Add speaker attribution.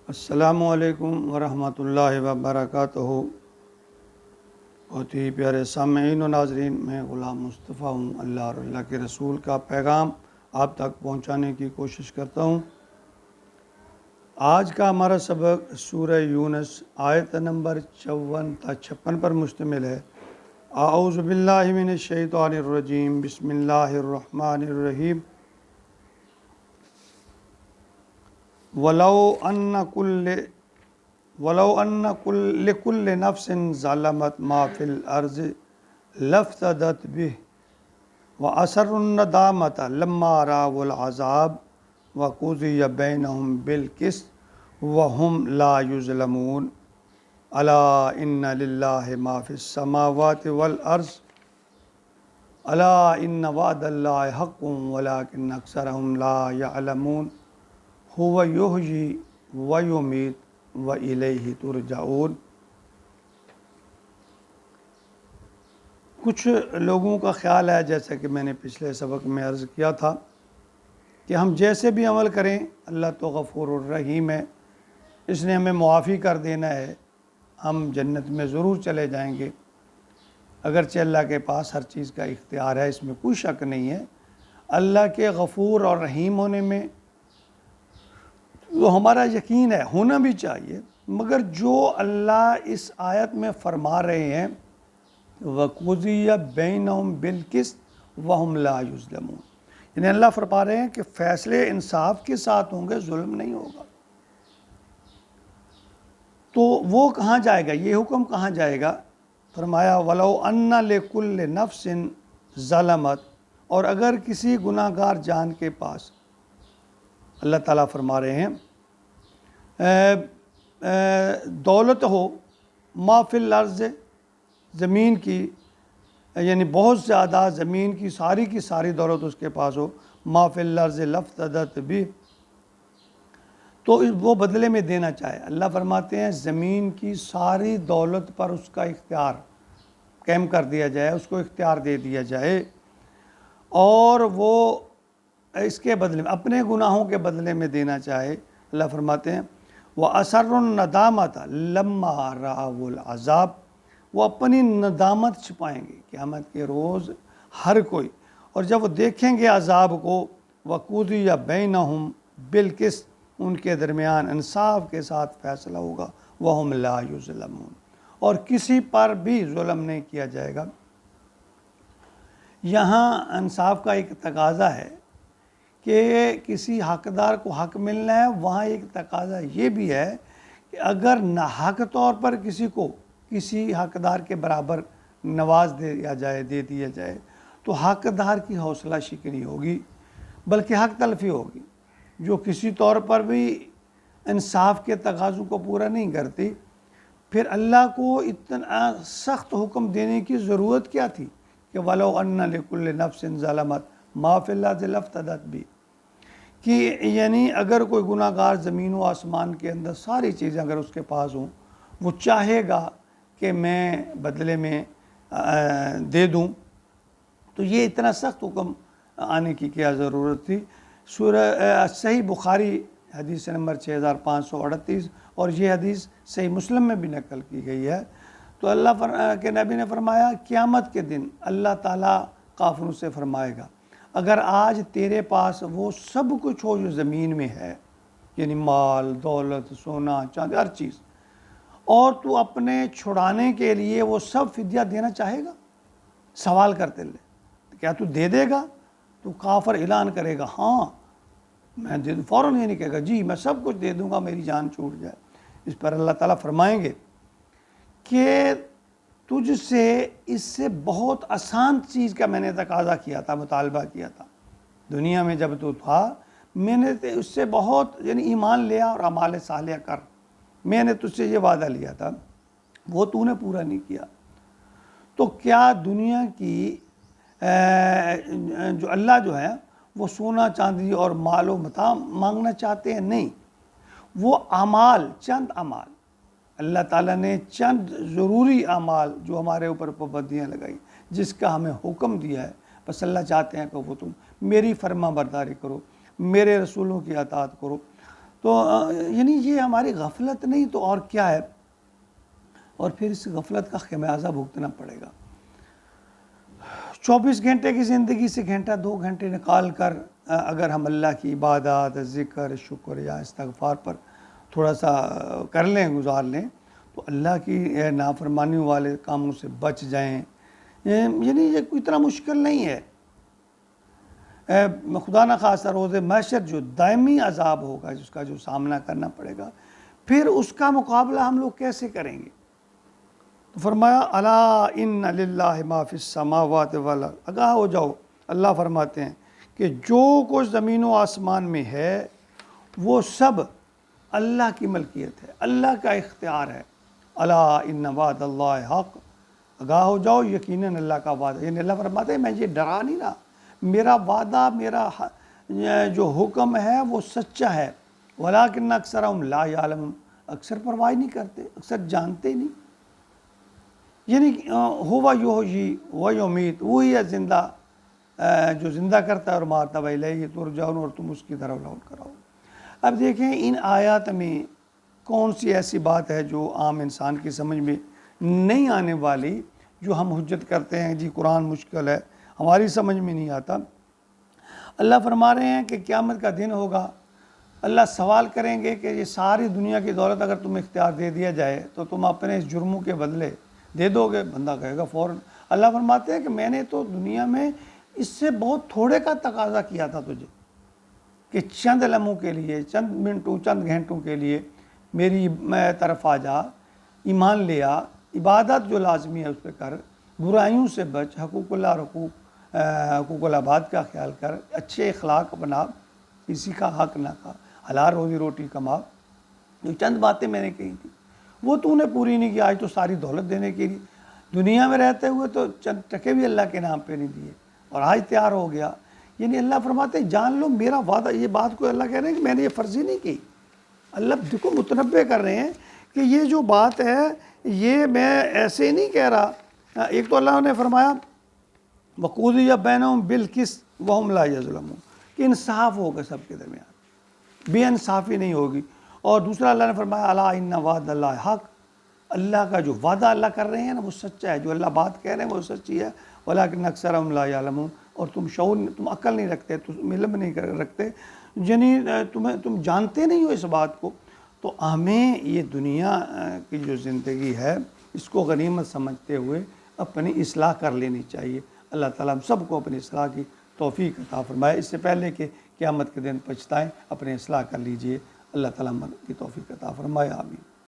Speaker 1: السلام علیکم ورحمۃ اللہ وبرکاتہ۔ بہت ہی پیارے سامعین و ناظرین، میں غلام مصطفیٰ ہوں۔ اللہ اور اللہ کے رسول کا پیغام آپ تک پہنچانے کی کوشش کرتا ہوں۔ آج کا ہمارا سبق سورہ یونس آیت نمبر 54 تا 56 پر مشتمل ہے۔ اعوذ باللہ من الشیطان الرجیم، بسم اللہ الرحمن الرحیم۔ وَلَوْ أَنَّ لِكُلِّ نَفْسٍ ظَلَمَتْ مَا فِي الْأَرْضِ لَافْتَدَتْ بِهِ وَأَسَرُّوا النَّدَامَةَ لَمَّا رَأَوُا الْعَذَابَ وَقُضِيَ بَيْنَهُم بِالْقِسْطِ وَهُمْ لَا يُظْلَمُونَ أَلَا إِنَّ لِلَّهِ مَا فِي السَّمَاوَاتِ وَالْأَرْضِ أَلَا إِنَّ وَعْدَ اللَّهِ حَقٌّ وَلَكِنَّ أَكْثَرَهُمْ لَا يَعْلَمُونَ هو یحیی ویمیت وإلیہ ترجعون۔ کچھ لوگوں کا خیال ہے، جیسا کہ میں نے پچھلے سبق میں عرض کیا تھا، کہ ہم جیسے بھی عمل کریں اللہ تو غفور الرحیم ہے، اس نے ہمیں معافی کر دینا ہے، ہم جنت میں ضرور چلے جائیں گے۔ اگرچہ اللہ کے پاس ہر چیز کا اختیار ہے، اس میں کوئی شک نہیں ہے۔ اللہ کے غفور اور رحیم ہونے میں وہ ہمارا یقین ہے، ہونا بھی چاہیے، مگر جو اللہ اس آیت میں فرما رہے ہیں وَقُضِیَ بَیْنَهُم بِالْقِسْطِ وَهُمْ لَا يُظْلَمُونَ، یعنی اللہ فرما رہے ہیں کہ فیصلے انصاف کے ساتھ ہوں گے، ظلم نہیں ہوگا۔ تو وہ کہاں جائے گا، یہ حکم کہاں جائے گا؟ فرمایا وَلَوْ أَنَّ لِكُلِّ نَفْسٍ ظَلَمَتْ، اور اگر کسی گناہ گار جان کے پاس، اللہ تعالیٰ فرما رہے ہیں دولت ہو ما فی الارض، زمین کی، یعنی بہت زیادہ زمین کی ساری دولت اس کے پاس ہو، ما فی الارض لافتدت بہ، تو وہ بدلے میں دینا چاہے۔ اللہ فرماتے ہیں زمین کی ساری دولت پر اس کا اختیار قائم کر دیا جائے، اس کو اختیار دے دیا جائے، اور وہ اس کے بدلے میں اپنے گناہوں کے بدلے میں دینا چاہے۔ اللہ فرماتے ہیں وَأَسَرُّوا النَّدَامَةَ لَمَّا رَأَوُا الْعَذَابَ، وہ اپنی ندامت چھپائیں گے قیامت کے روز ہر کوئی، اور جب وہ دیکھیں گے عذاب کو، وَقُضِیَ بَیْنَهُم بِالْقِسْطِ، ان کے درمیان انصاف کے ساتھ فیصلہ ہوگا، وَهُمْ لَا يُظْلَمُونَ، اور کسی پر بھی ظلم نہیں کیا جائے گا۔ یہاں انصاف کا ایک تقاضا ہے کہ کسی حقدار کو حق ملنا ہے، وہاں ایک تقاضا یہ بھی ہے کہ اگر ناحق طور پر کسی کو کسی حقدار کے برابر نواز دے دیا جائے تو حقدار کی حوصلہ شکنی ہوگی، بلکہ حق تلفی ہوگی۔ جو کسی طور پر بھی انصاف کے تقاضوں کو پورا نہیں کرتی، پھر اللہ کو اتنا سخت حکم دینے کی ضرورت کیا تھی کہ وَلَوْ أَنَّ لِكُلِّ نَفْسٍ ظَلَمَتْ مَا فِي الْأَرْضِ لَافْتَدَتْ بِهِ، کہ یعنی اگر کوئی گناہ گار زمین و آسمان کے اندر ساری چیزیں اگر اس کے پاس ہوں، وہ چاہے گا کہ میں بدلے میں دے دوں، تو یہ اتنا سخت حکم آنے کی کیا ضرورت تھی؟ سورہ صحیح بخاری حدیث نمبر 6538، اور یہ حدیث صحیح مسلم میں بھی نقل کی گئی ہے۔ تو اللہ کے نبی نے فرمایا قیامت کے دن اللہ تعالیٰ کافروں سے فرمائے گا اگر آج تیرے پاس وہ سب کچھ ہو جو زمین میں ہے، یعنی مال، دولت، سونا، چاندی، ہر چیز، اور تو اپنے چھڑانے کے لیے وہ سب فدیہ دینا چاہے گا، سوال کرتے لے کیا تو دے دے گا؟ تو کافر اعلان کرے گا ہاں میں دے دوں، فوراً یہ نہیں کہے گا جی میں سب کچھ دے دوں گا میری جان چھوٹ جائے۔ اس پر اللہ تعالیٰ فرمائیں گے کہ تجھ سے اس سے بہت آسان چیز کا میں نے تقاضا کیا تھا، مطالبہ کیا تھا دنیا میں جب تو تھا، میں نے اس سے بہت، یعنی ایمان لیا اور اعمال صالحہ کر، میں نے تجھ سے یہ وعدہ لیا تھا، وہ تو نے پورا نہیں کیا۔ تو کیا دنیا کی جو اللہ جو ہے وہ سونا چاندی اور مال و متاع مانگنا چاہتے ہیں؟ نہیں، وہ اعمال، چند اعمال، اللہ تعالیٰ نے چند ضروری اعمال جو ہمارے اوپر پابندیاں لگائی، جس کا ہمیں حکم دیا ہے، بس اللہ چاہتے ہیں کہ وہ تم میری فرما برداری کرو، میرے رسولوں کی اطاعت کرو، تو یعنی یہ ہماری غفلت نہیں تو اور کیا ہے، اور پھر اس غفلت کا خمیازہ بھگتنا پڑے گا۔ 24 گھنٹے کی زندگی سے گھنٹہ 2 گھنٹے نکال کر اگر ہم اللہ کی عبادات، ذکر، شکر یا استغفار پر تھوڑا سا کر لیں، گزار لیں، تو اللہ کی نافرمانی والے کاموں سے بچ جائیں، یعنی یہ کوئی اتنا مشکل نہیں ہے۔ خدا نخواستہ روز محشر جو دائمی عذاب ہوگا، جس کا جو سامنا کرنا پڑے گا، پھر اس کا مقابلہ ہم لوگ کیسے کریں گے؟ تو فرمایا الا ان للہ ما فی السماوات والارض، آگاہ ہو جاؤ، اللہ فرماتے ہیں کہ جو کچھ زمین و آسمان میں ہے وہ سب اللہ کی ملکیت ہے، اللہ کا اختیار ہے۔ الا ان وعد اللہ حق، آگاہ ہو جاؤ، یقیناً اللہ کا وعدہ، یعنی اللہ فرماتے ہیں میں یہ ڈرا نہیں رہا، میرا وعدہ، میرا جو حکم ہے وہ سچا ہے، ولیکن اکثرہم لا یعلمون، اکثر پرواہ نہیں کرتے، اکثر جانتے نہیں۔ یعنی ہوا یحیی و یمیت، وہی ہے زندہ جو زندہ کرتا ہے اور مارتا، وإلیہ ترجعون، اور تم اس کی طرف لوٹ کر آؤ۔ اب دیکھیں ان آیات میں کون سی ایسی بات ہے جو عام انسان کی سمجھ میں نہیں آنے والی، جو ہم حجت کرتے ہیں جی قرآن مشکل ہے، ہماری سمجھ میں نہیں آتا۔ اللہ فرما رہے ہیں کہ قیامت کا دن ہوگا، اللہ سوال کریں گے کہ یہ ساری دنیا کی دولت اگر تمہیں اختیار دے دیا جائے تو تم اپنے اس جرموں کے بدلے دے دو گے؟ بندہ کہے گا فوراً۔ اللہ فرماتے ہیں کہ میں نے تو دنیا میں اس سے بہت تھوڑے کا تقاضا کیا تھا تجھے، کہ چند لمحوں کے لیے، چند منٹوں، چند گھنٹوں کے لیے میری طرف آ جا، ایمان لے آ، عبادت جو لازمی ہے اس پہ کر، برائیوں سے بچ، حقوق اللہ، حقوق العباد کا خیال کر، اچھے اخلاق بنا، کسی کا حق نہ کھا، حلال روزی روٹی کما۔ جو چند باتیں میں نے کہی تھی وہ تو نے پوری نہیں کی، آج تو ساری دولت دینے کے لیے دنیا میں رہتے ہوئے تو چند ٹکے بھی اللہ کے نام پہ نہیں دیے، اور آج تیار ہو گیا۔ یعنی اللہ فرماتے ہیں جان لو میرا وعدہ، یہ بات کو اللہ کہہ رہے ہیں کہ میں نے یہ فرضی نہیں کی۔ اللہ دیکھو متنبع کر رہے ہیں کہ یہ جو بات ہے یہ میں ایسے نہیں کہہ رہا۔ ایک تو اللہ نے فرمایا وَقُضِیَ بَیْنَهُم بِالْقِسْطِ وَهُمْ لَا یظلمون، کہ انصاف ہوگا سب کے درمیان، بے انصافی نہیں ہوگی۔ اور دوسرا اللہ نے فرمایا الا ان وعد اللہ حق، اللہ کا جو وعدہ اللہ کر رہے ہیں نا وہ سچا ہے، جو اللہ بات کہہ رہے ہیں وہ سچی ہے، ولیکن اکثرہم لا یعلمون، اور تم شعور، تم عقل نہیں رکھتے، تم علم نہیں رکھتے، یعنی تم جانتے نہیں ہو اس بات کو۔ تو ہمیں یہ دنیا کی جو زندگی ہے اس کو غنیمت سمجھتے ہوئے اپنی اصلاح کر لینی چاہیے۔ اللہ تعالیٰ ہم سب کو اپنی اصلاح کی توفیق عطا فرمائے۔ اس سے پہلے کہ قیامت کے دن پچھتائیں، اپنے اصلاح کر لیجئے۔ اللہ تعالیٰ کی توفیق عطا فرمائے، آمین۔